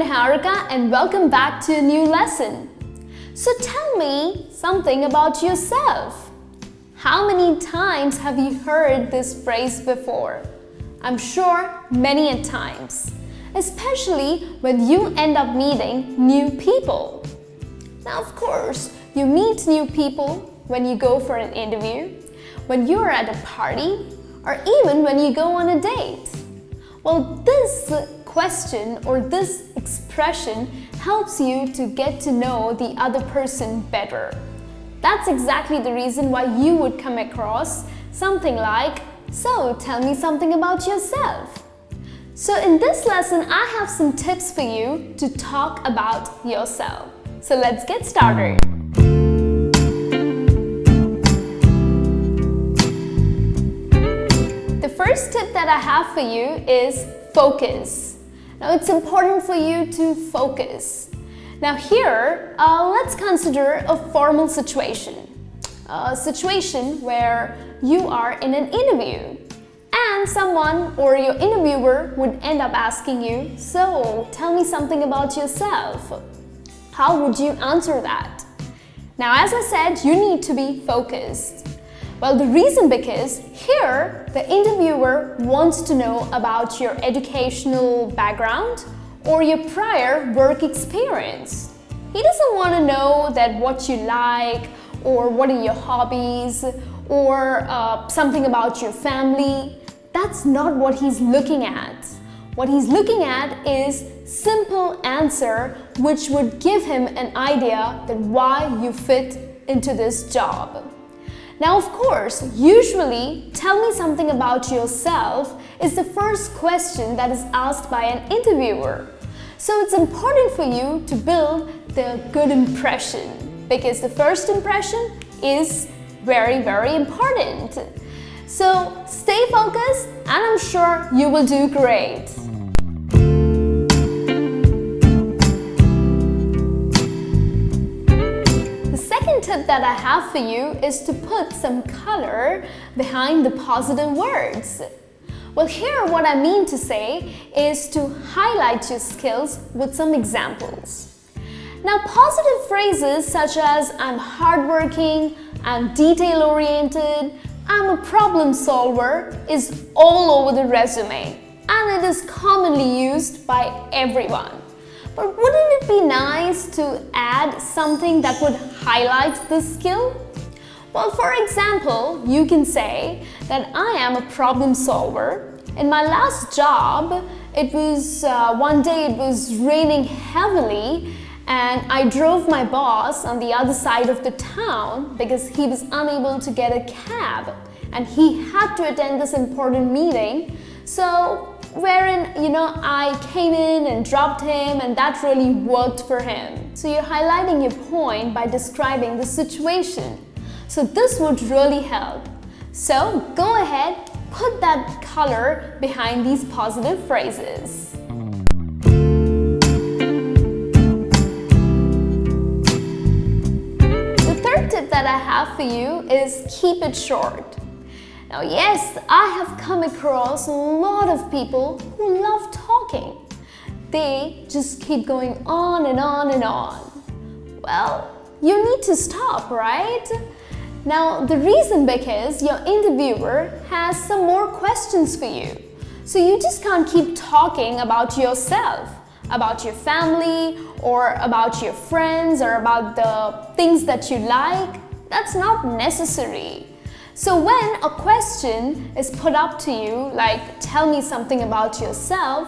Niharika and welcome back to a new lesson. So tell me something about yourself. How many times have you heard this phrase before? I'm sure many a times, especially when you end up meeting new people. Now, of course, you meet new people when you go for an interview, when you're at a party, or even when you go on a date. Well, this question or this expression helps you to get to know the other person better. That's exactly the reason why you would come across something like, "So, tell me something about yourself." So in this lesson, I have some tips for you to talk about yourself. So let's get started. The first tip that I have for you is focus. Now it's important for you to focus. Now here, let's consider a formal situation. A situation where you are in an interview and someone or your interviewer would end up asking you, "So, tell me something about yourself." How would you answer that? Now, as I said, you need to be focused. Well, the reason because here the interviewer wants to know about your educational background or your prior work experience. He doesn't want to know that what you like or what are your hobbies or something about your family. That's not what he's looking at. What he's looking at is simple answer which would give him an idea that why you fit into this job. Now, of course, usually, "Tell me something about yourself" is the first question that is asked by an interviewer. So it's important for you to build the good impression because the first impression is very, very important. So stay focused and I'm sure you will do great. Tip that I have for you is to put some color behind the positive words. Well, here what I mean to say is to highlight your skills with some examples. Now, positive phrases such as "I'm hardworking," "I'm detail-oriented," "I'm a problem solver" is all over the resume and it is commonly used by everyone. But wouldn't it be nice to add something that would highlight this skill? Well, for example, you can say that "I am a problem solver. In my last job, it was one day it was raining heavily and I drove my boss on the other side of the town because he was unable to get a cab and he had to attend this important meeting. So wherein, I came in and dropped him and that really worked for him." So you're highlighting your point by describing the situation. So this would really help. So go ahead, put that color behind these positive phrases. The third tip that I have for you is keep it short. Now, yes, I have come across a lot of people who love talking. They just keep going on and on and on. Well, you need to stop, right? Now, the reason because your interviewer has some more questions for you. So you just can't keep talking about yourself, about your family, or about your friends, or about the things that you like. That's not necessary. So when a question is put up to you, like "Tell me something about yourself,"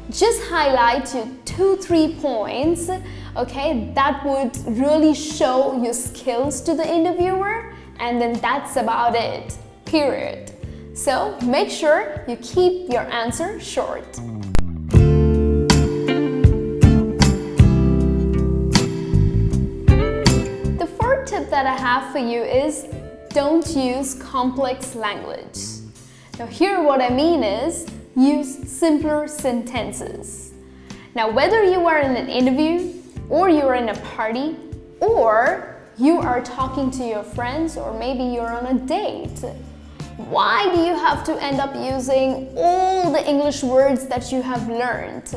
just highlight your 2-3 points, okay, that would really show your skills to the interviewer, and then that's about it, period. So make sure you keep your answer short. The fourth tip that I have for you is don't use complex language. Now here what I mean is use simpler sentences. Now whether you are in an interview or you're in a party or you are talking to your friends or maybe you're on a date, why do you have to end up using all the English words that you have learned?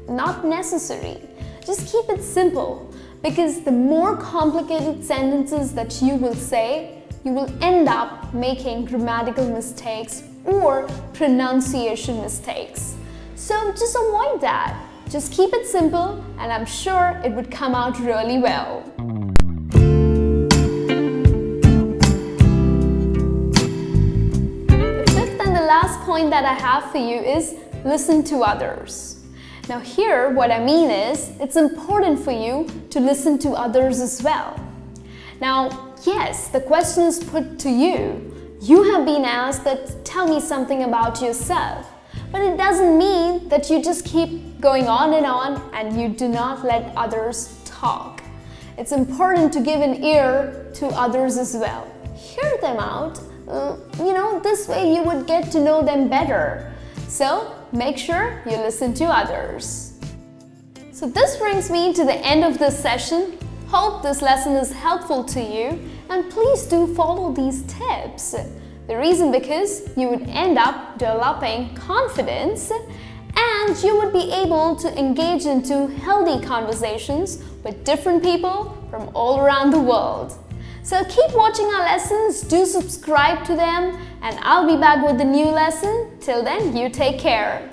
Not necessary. Just keep it simple, because the more complicated sentences that you will say, you will end up making grammatical mistakes or pronunciation mistakes. So just avoid that. Just keep it simple and I'm sure it would come out really well. The fifth and the last point that I have for you is listen to others. Now here, what I mean is, it's important for you to listen to others as well. Now, yes, the question is put to you. You have been asked that tell me something about yourself. But it doesn't mean that you just keep going on and you do not let others talk. It's important to give an ear to others as well. Hear them out. This way you would get to know them better. So make sure you listen to others. So this brings me to the end of this session. Hope this lesson is helpful to you and please do follow these tips. The reason because you would end up developing confidence and you would be able to engage into healthy conversations with different people from all around the world. So keep watching our lessons, do subscribe to them, and I'll be back with a new lesson. Till then, you take care.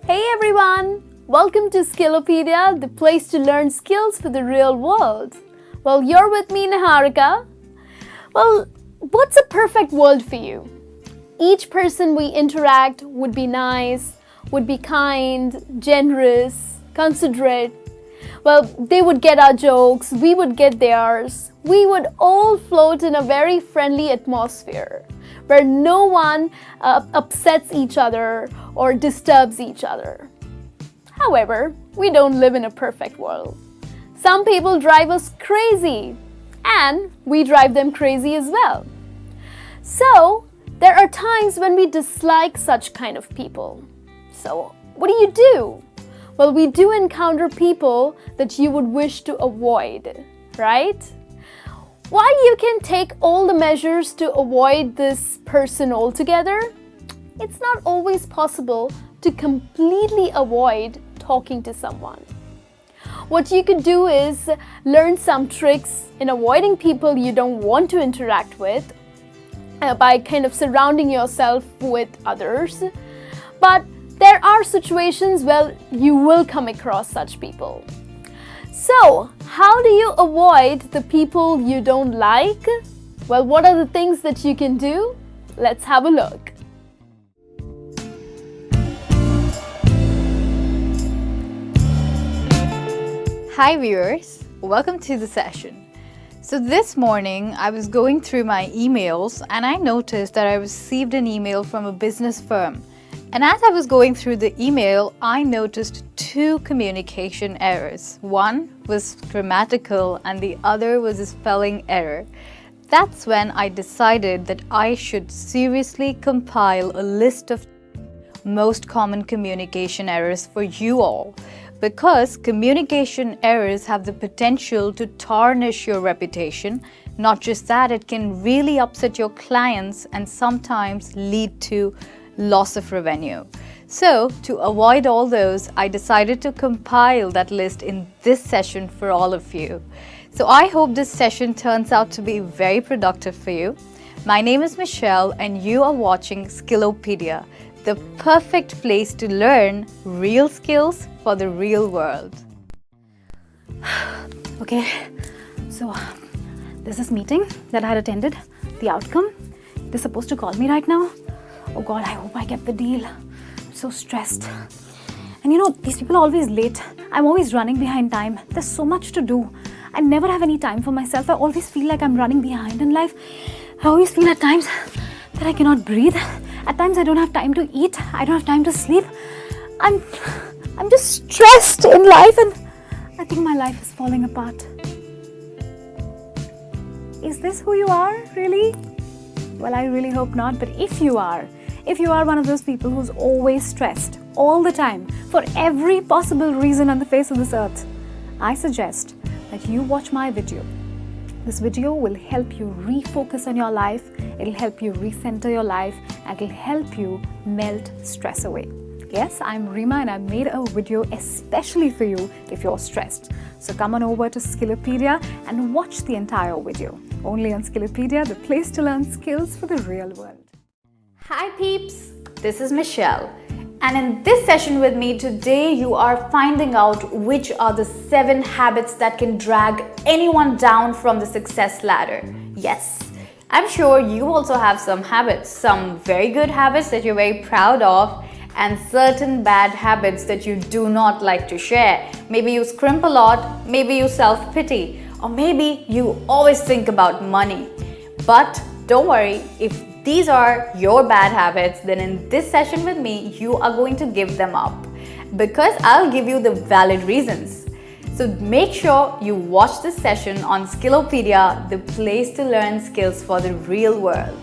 Hey everyone! Welcome to Skillopedia, the place to learn skills for the real world. Well, you're with me, Niharika. Well, what's a perfect world for you? Each person we interact would be nice, would be kind, generous, considerate. Well, they would get our jokes, we would get theirs. We would all float in a very friendly atmosphere where no one upsets each other or disturbs each other. However, we don't live in a perfect world. Some people drive us crazy and we drive them crazy as well. So, there are times when we dislike such kind of people. So, what do? Well, we do encounter people that you would wish to avoid, right? While you can take all the measures to avoid this person altogether, it's not always possible to completely avoid talking to someone. What you could do is learn some tricks in avoiding people you don't want to interact with by kind of surrounding yourself with others. But there are situations where you will come across such people. So, how do you avoid the people you don't like? Well, what are the things that you can do? Let's have a look. Hi viewers, welcome to the session. So this morning I was going through my emails and I noticed that I received an email from a business firm. And as I was going through the email, I noticed two communication errors. One was grammatical and the other was a spelling error. That's when I decided that I should seriously compile a list of most common communication errors for you all. Because communication errors have the potential to tarnish your reputation. Not just that, it can really upset your clients and sometimes lead to loss of revenue. So, to avoid all those, I decided to compile that list in this session for all of you. So I hope this session turns out to be very productive for you. My name is Michelle and you are watching Skillopedia, the perfect place to learn real skills for the real world. Okay, so there's this meeting that I had attended. The outcome, they're supposed to call me right now. Oh God, I hope I get the deal. I'm so stressed. And you know, these people are always late. I'm always running behind time. There's so much to do. I never have any time for myself. I always feel like I'm running behind in life. I always feel at times that I cannot breathe. At times I don't have time to eat. I don't have time to sleep. I'm just stressed in life and I think my life is falling apart. Is this who you are, really? Well, I really hope not, but if you are one of those people who's always stressed all the time for every possible reason on the face of this earth, I suggest that you watch my video. This video will help you refocus on your life, it'll help you recenter your life, and it'll help you melt stress away. Yes, I'm Rima and I made a video especially for you if you're stressed. So come on over to Skillopedia and watch the entire video. Only on Skillopedia, the place to learn skills for the real world. Hi peeps, this is Michelle. And in this session with me today, you are finding out which are the 7 habits that can drag anyone down from the success ladder. Yes, I'm sure you also have some habits, some very good habits that you're very proud of, and certain bad habits that you do not like to share. Maybe you scrimp a lot, maybe you self-pity, or maybe you always think about money. But don't worry, if these are your bad habits, then in this session with me, you are going to give them up because I'll give you the valid reasons. So make sure you watch this session on Skillopedia, the place to learn skills for the real world.